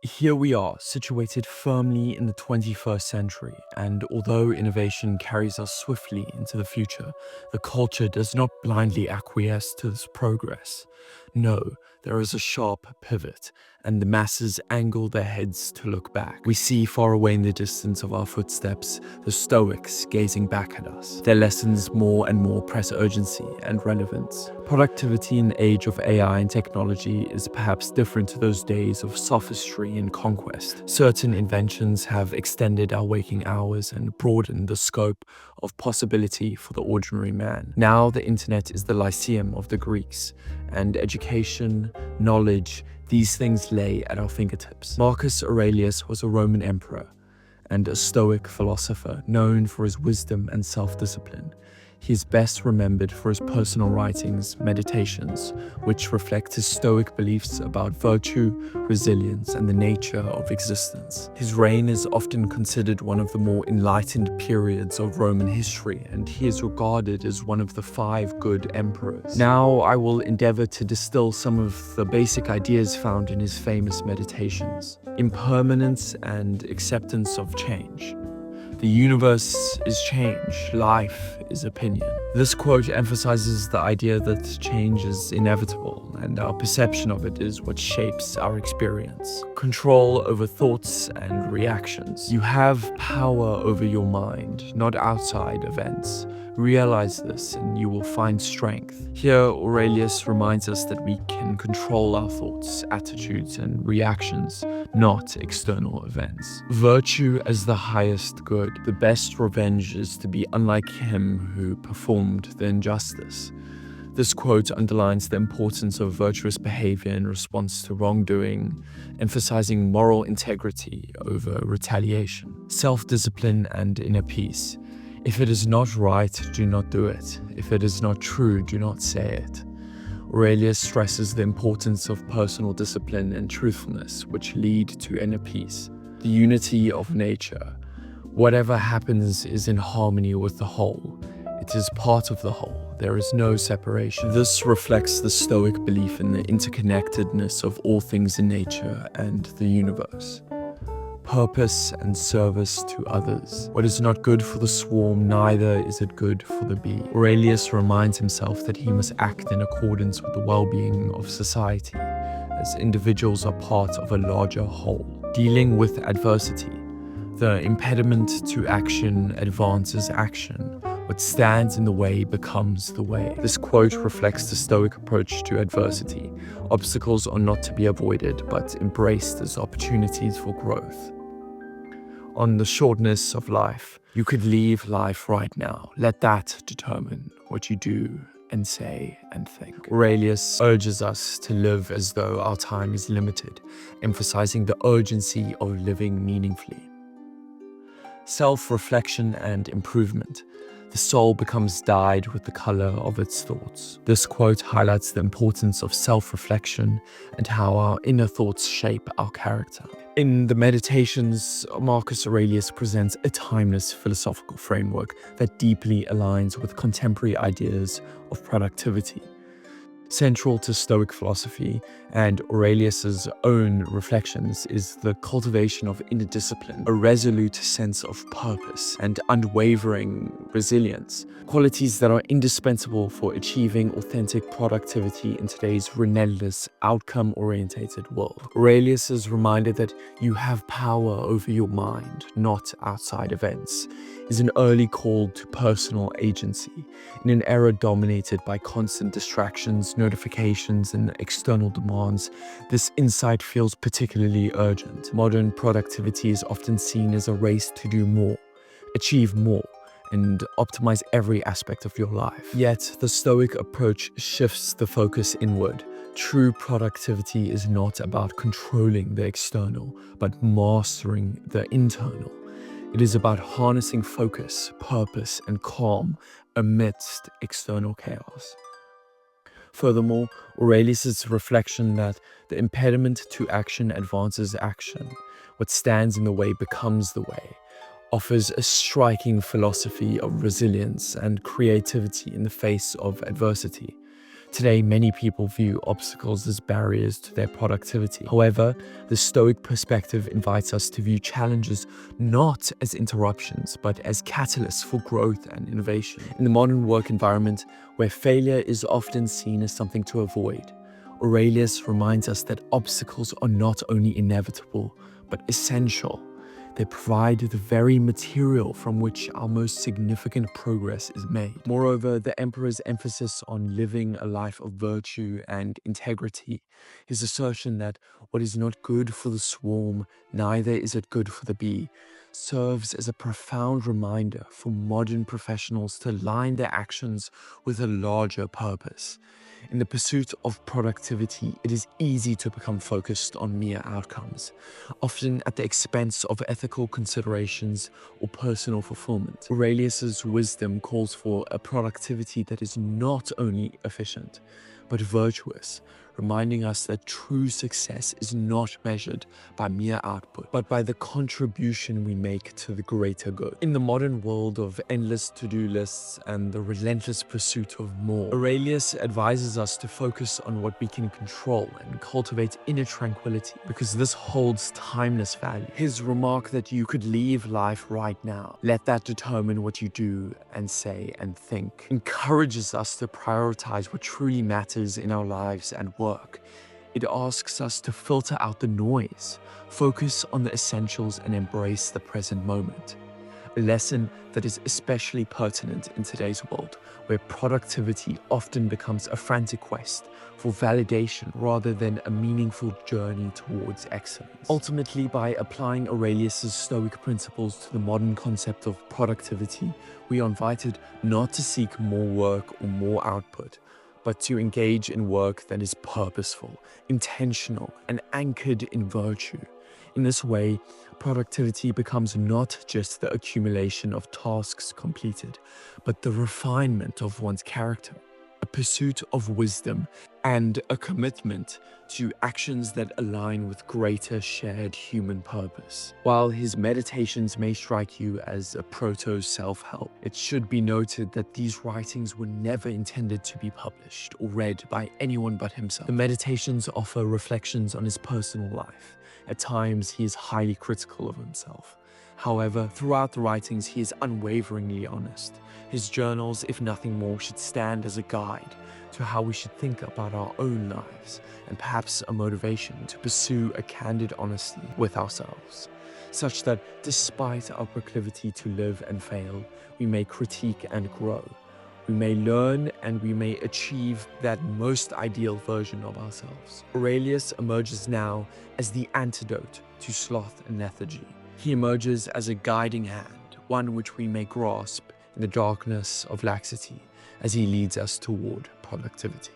Here we are, situated firmly in the 21st century, and although innovation carries us swiftly into the future, the culture does not blindly acquiesce to this progress. No, there is a sharp pivot, and the masses angle their heads to look back. We see far away in the distance of our footsteps the Stoics gazing back at us. Their lessons more and more press urgency and relevance. Productivity in the age of AI and technology is perhaps different to those days of sophistry and conquest. Certain inventions have extended our waking hours and broadened the scope of possibility for the ordinary man. Now the internet is the Lyceum of the Greeks, and education, knowledge, these things lay at our fingertips. Marcus Aurelius was a Roman emperor and a Stoic philosopher known for his wisdom and self-discipline. He is best remembered for his personal writings, Meditations, which reflect his Stoic beliefs about virtue, resilience, and the nature of existence. His reign is often considered one of the more enlightened periods of Roman history, and he is regarded as one of the 5 good emperors. Now I will endeavor to distill some of the basic ideas found in his famous Meditations. Impermanence and acceptance of change. The universe is change, life is opinion. This quote emphasizes the idea that change is inevitable, and our perception of it is what shapes our experience. Control over thoughts and reactions. You have power over your mind, not outside events. Realize this and you will find strength. Here, Aurelius reminds us that we can control our thoughts, attitudes, and reactions, not external events. Virtue as the highest good. The best revenge is to be unlike him who performed the injustice. This quote underlines the importance of virtuous behavior in response to wrongdoing, emphasizing moral integrity over retaliation. Self-discipline and inner peace. If it is not right, do not do it. If it is not true, do not say it. Aurelius stresses the importance of personal discipline and truthfulness, which lead to inner peace. The unity of nature. Whatever happens is in harmony with the whole. It is part of the whole. There is no separation. This reflects the Stoic belief in the interconnectedness of all things in nature and the universe. Purpose and service to others. What is not good for the swarm, neither is it good for the bee. Aurelius reminds himself that he must act in accordance with the well-being of society, as individuals are part of a larger whole. Dealing with adversity. The impediment to action advances action. What stands in the way becomes the way. This quote reflects the Stoic approach to adversity. Obstacles are not to be avoided, but embraced as opportunities for growth. On the shortness of life, you could leave life right now. Let that determine what you do and say and think. Aurelius urges us to live as though our time is limited, emphasizing the urgency of living meaningfully. Self-reflection and improvement. The soul becomes dyed with the color of its thoughts. This quote highlights the importance of self-reflection and how our inner thoughts shape our character. In the Meditations, Marcus Aurelius presents a timeless philosophical framework that deeply aligns with contemporary ideas of productivity. Central to Stoic philosophy and Aurelius's own reflections is the cultivation of inner discipline, a resolute sense of purpose, and unwavering resilience, qualities that are indispensable for achieving authentic productivity in today's relentless, outcome-oriented world. Aurelius is reminded that you have power over your mind, not outside events, is an early call to personal agency. In an era dominated by constant distractions, notifications, and external demands, this insight feels particularly urgent. Modern productivity is often seen as a race to do more, achieve more, and optimize every aspect of your life. Yet, the Stoic approach shifts the focus inward. True productivity is not about controlling the external, but mastering the internal. It is about harnessing focus, purpose, and calm amidst external chaos. Furthermore, Aurelius' reflection that the impediment to action advances action, what stands in the way becomes the way, offers a striking philosophy of resilience and creativity in the face of adversity. Today, many people view obstacles as barriers to their productivity. However, the Stoic perspective invites us to view challenges not as interruptions, but as catalysts for growth and innovation. In the modern work environment, where failure is often seen as something to avoid, Aurelius reminds us that obstacles are not only inevitable, but essential. They provide the very material from which our most significant progress is made. Moreover, the emperor's emphasis on living a life of virtue and integrity, his assertion that what is not good for the swarm, neither is it good for the bee, serves as a profound reminder for modern professionals to align their actions with a larger purpose. In the pursuit of productivity, it is easy to become focused on mere outcomes, often at the expense of ethical considerations or personal fulfillment. Aurelius's wisdom calls for a productivity that is not only efficient, but virtuous, reminding us that true success is not measured by mere output, but by the contribution we make to the greater good. In the modern world of endless to-do lists and the relentless pursuit of more, Aurelius advises us to focus on what we can control and cultivate inner tranquility, because this holds timeless value. His remark that you could leave life right now, let that determine what you do and say and think, encourages us to prioritize what truly matters in our lives and work. It asks us to filter out the noise, focus on the essentials, and embrace the present moment. A lesson that is especially pertinent in today's world, where productivity often becomes a frantic quest for validation rather than a meaningful journey towards excellence. Ultimately, by applying Aurelius's Stoic principles to the modern concept of productivity, we are invited not to seek more work or more output, but to engage in work that is purposeful, intentional, and anchored in virtue. In this way, productivity becomes not just the accumulation of tasks completed, but the refinement of one's character, a pursuit of wisdom, and a commitment to actions that align with greater shared human purpose. While his meditations may strike you as a proto-self-help, it should be noted that these writings were never intended to be published or read by anyone but himself. The meditations offer reflections on his personal life. At times, he is highly critical of himself. However, throughout the writings, he is unwaveringly honest. His journals, if nothing more, should stand as a guide to how we should think about our own lives, and perhaps a motivation to pursue a candid honesty with ourselves, such that despite our proclivity to live and fail, we may critique and grow. We may learn and we may achieve that most ideal version of ourselves. Aurelius emerges now as the antidote to sloth and lethargy. He emerges as a guiding hand, one which we may grasp in the darkness of laxity as he leads us toward productivity.